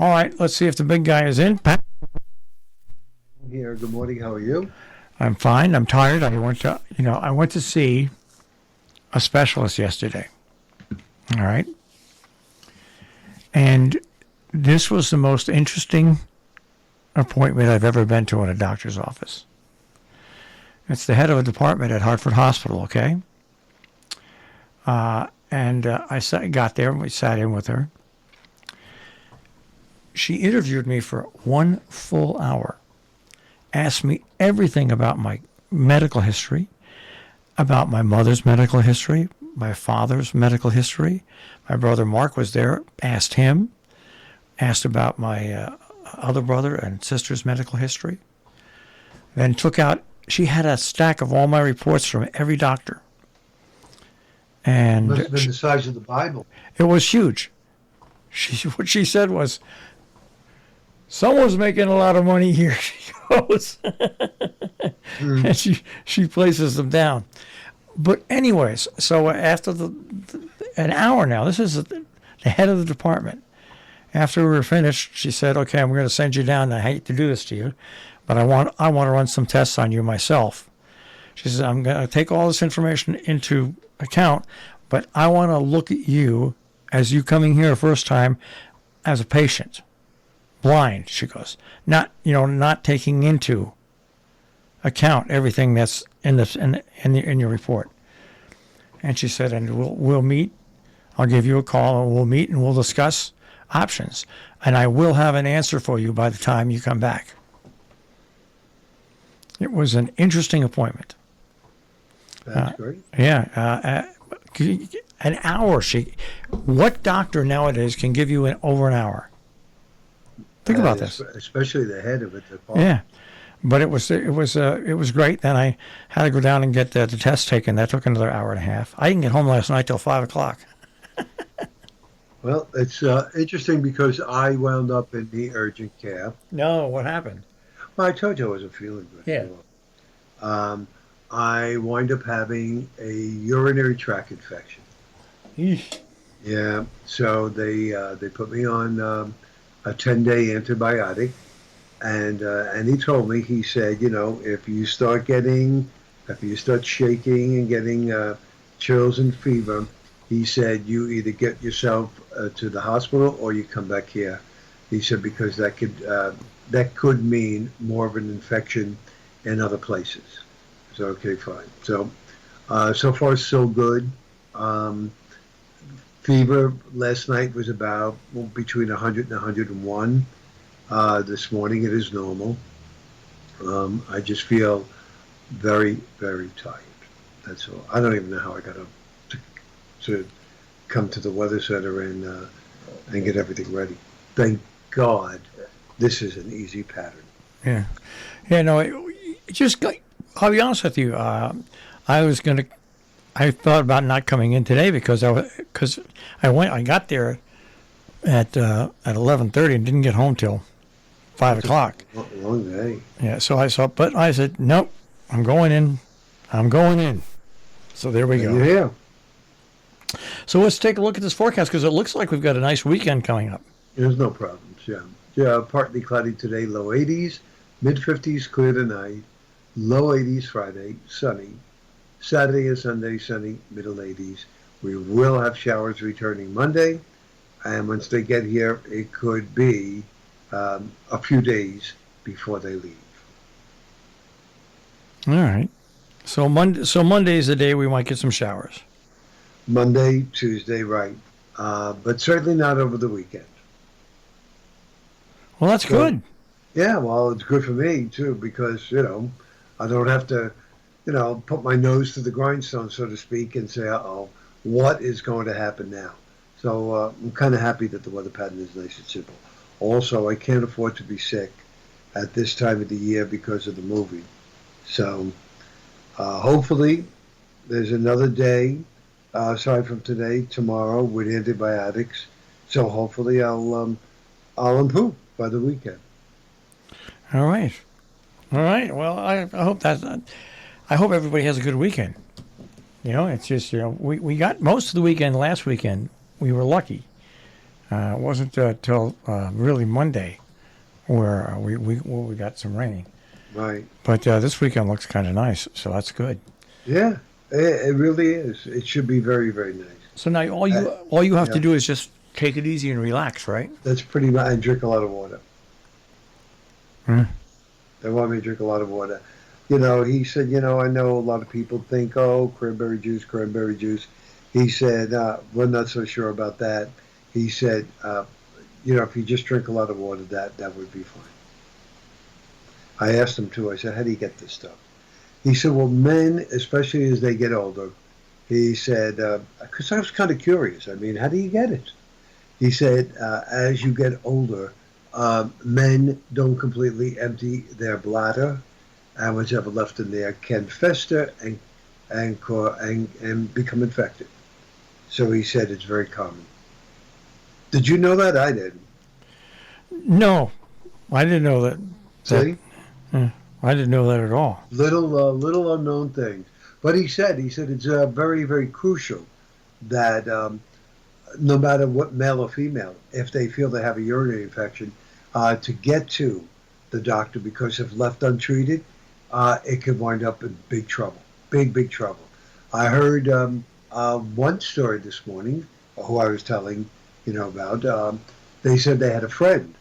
All right, let's see if the big guy is in. Pat? Here. Good morning. How are you? I'm fine. I'm tired. I went to see a specialist yesterday. All right. And this was the most interesting appointment I've ever been to in a doctor's office. It's the head of a department at Hartford Hospital, okay? Got there and we sat in with her. She interviewed me for 1 full hour, asked me everything about my medical history, about my mother's medical history, my father's medical history. My brother Mark was there, asked him, asked about my other brother and sister's medical history. Then she had a stack of all my reports from every doctor. Must And have been the size of the Bible. it was huge. What she said was, someone's making a lot of money here, she goes. Mm. And she places them down. But anyways, so after an hour now, this is the head of the department. After we were finished, she said, "Okay, I'm going to send you down. I hate to do this to you, but I want to run some tests on you myself." She says, "I'm going to take all this information into account, but I want to look at you as you coming here first time as a patient, blind." She goes, not taking into account everything that's in your report. And she said, "And we'll meet. I'll give you a call and we'll meet and we'll discuss options. And I will have an answer for you by the time you come back." It was an interesting appointment. That's great. Yeah, an hour. What doctor nowadays can give you over an hour? Think about this. Especially the head of it. Yeah, but it was great. Then I had to go down and get the test taken. That took another hour and a half. I didn't get home last night till 5 o'clock. Well, it's interesting because I wound up in the urgent care. No, what happened? Well, I told you I wasn't feeling good. Yeah. Um, I wind up having a urinary tract infection. Eesh. Yeah. So they put me on a 10-day antibiotic, and he told me, he said, if you start shaking and getting chills and fever, he said, you either get yourself to the hospital or you come back here. He said, because that could mean more of an infection in other places. So okay, fine. So far so good. Fever last night was about between 100 and 101. This morning it is normal. I just feel very, very tired. That's all. I don't even know how I got up to come to the weather center and get everything ready. Thank God this is an easy pattern. Yeah. Yeah. No. I'll be honest with you. I thought about not coming in today because I got there at 11:30 and didn't get home till 5 o'clock. Long day. Yeah. So I said, nope. I'm going in. So there we go. Yeah. So let's take a look at this forecast because it looks like we've got a nice weekend coming up. There's no problems. Yeah. Yeah. Partly cloudy today, low 80s, mid 50s, clear tonight, low 80s Friday, sunny. Saturday and Sunday, sunny, middle 80s. We will have showers returning Monday, and once they get here, it could be a few days before they leave. All right. So Monday is the day we might get some showers. Monday, Tuesday, right. But certainly not over the weekend. Well, that's good. Yeah, well, it's good for me, too, because, I don't have to, put my nose to the grindstone, so to speak, and say, uh-oh, what is going to happen now? So I'm kind of happy that the weather pattern is nice and simple. Also, I can't afford to be sick at this time of the year because of the movie. So hopefully there's another day, aside from today, tomorrow, with antibiotics. So hopefully I'll improve by the weekend. All right. Well, I hope I hope everybody has a good weekend. It's just we got most of the weekend last weekend. We were lucky. It wasn't till really Monday where we got some rain. Right. But this weekend looks kind of nice, so that's good. Yeah, it really is. It should be very, very nice. So now Uh, all you have yeah, to do is just take it easy and relax, right? that's pretty much. I drink a lot of water. Mm. They want me to drink a lot of water. You know, he said, you know, I know a lot of people think, oh, cranberry juice, cranberry juice. He said, we're not so sure about that. He said, you know, if you just drink a lot of water, that would be fine. I asked him too. I said, how do you get this stuff? He said, well, men, especially as they get older, he said, because I was kind of curious. I mean, how do you get it? He said, as you get older, men don't completely empty their bladder, and what's ever left in there can fester and become infected. So he said it's very common. Did you know that? I didn't. No, I didn't know that. See, I didn't know that at all. little unknown things. But he said it's very, very crucial that no matter what male or female, if they feel they have a urinary infection, to get to the doctor, because if left untreated, it could wind up in big trouble, big trouble. I heard one story this morning, who I was telling, you know, about. They said they had a friend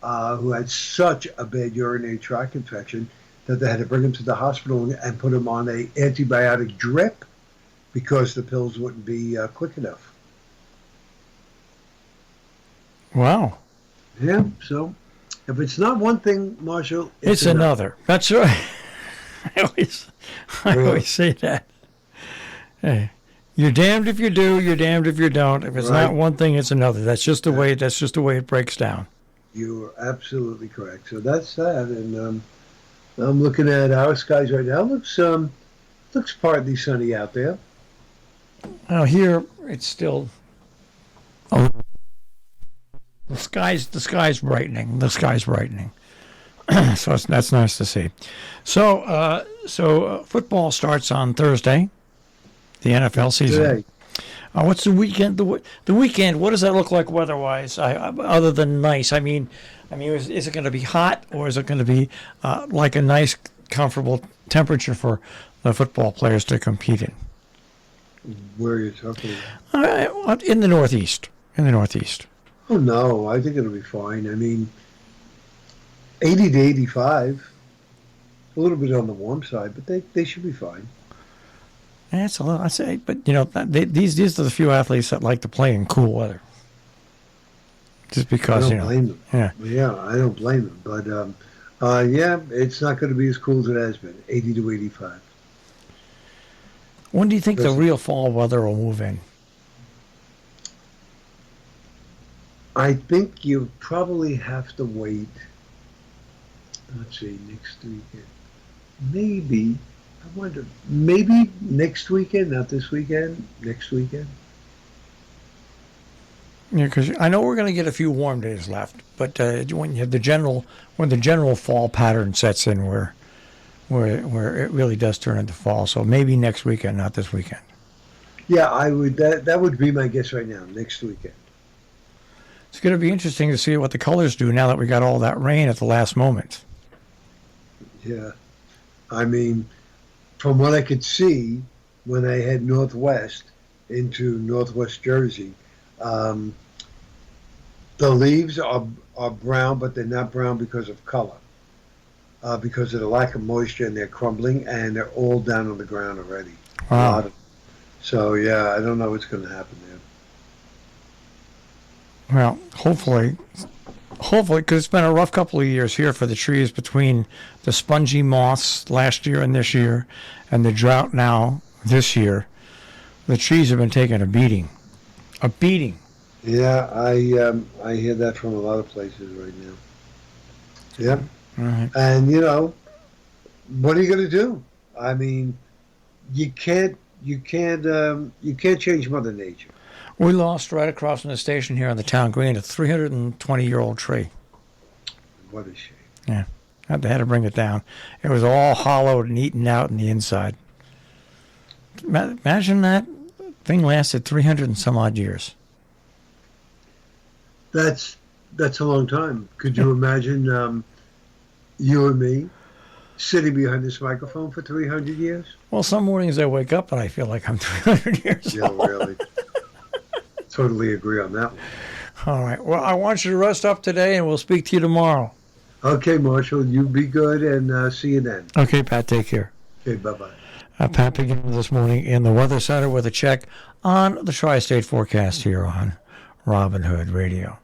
who had such a bad urinary tract infection that they had to bring him to the hospital and put him on a antibiotic drip because the pills wouldn't be quick enough. Wow. Yeah, so if it's not one thing, Marshall, It's another. That's right. I always, I Really? always say that. Hey, you're damned if you do. You're damned if you don't. If it's not Right. one thing, it's another. That's just the way. That's just the way it breaks down. You are absolutely correct. So that's that, and I'm looking at our skies right now. Looks partly sunny out there. Now here, it's still. Oh, the sky's brightening. The sky's brightening. So that's nice to see. So football starts on Thursday. The NFL season. Today, What's the weekend? The weekend. What does that look like weather-wise? Other than nice, is it going to be hot or is it going to be like a nice, comfortable temperature for the football players to compete in? where are you talking about? In the Northeast. In the Northeast. Oh no, I think it'll be fine. I mean, 80 to 85, a little bit on the warm side, but they should be fine. That's a little. I say, but you know, these are the few athletes that like to play in cool weather. Just I because don't blame them. yeah. Yeah, I don't blame them. But yeah, it's not going to be as cool as it has been. 80 to 85. When do you think the Listen. real fall weather will move in? I think you probably have to wait. Let's see, next weekend. Maybe. I wonder. Maybe next weekend, not this weekend. Next weekend. Yeah, because I know we're going to get a few warm days left, but when you have the general fall pattern sets in, where it really does turn into fall. So maybe next weekend, not this weekend. Yeah, I would. That would be my guess right now. Next weekend. It's going to be interesting to see what the colors do now that we got all that rain at the last moment. Yeah. I mean, from what I could see when I head northwest into northwest Jersey, the leaves are brown, but they're not brown because of color, because of the lack of moisture, and they're crumbling, and they're all down on the ground already. A Wow. lot of them. So yeah, I don't know what's going to happen there. Well, hopefully, because it's been a rough couple of years here for the trees between the spongy moss last year and this year, and the drought now this year. The trees have been taking a beating. A beating. Yeah, I hear that from a lot of places right now. Yeah, All right. and you know, what are you going to do? I mean, you can't change Mother Nature. We lost right across from the station here on the town green a 320-year-old tree. What a shame. Yeah, they had to bring it down. It was all hollowed and eaten out in the inside. Imagine that thing lasted 300 and some odd years. That's a long time. Could you imagine you and me sitting behind this microphone for 300 years? Well, some mornings I wake up and I feel like I'm 300 years Yeah, old. really. Totally agree on that one. All right. Well, I want you to rest up today, and we'll speak to you tomorrow. Okay, Marshall, you be good, and see you then. Okay, Pat. Take care. Okay, bye-bye. Pat Pagano this morning in the Weather Center with a check on the Tri-State forecast here on Robin Hood Radio.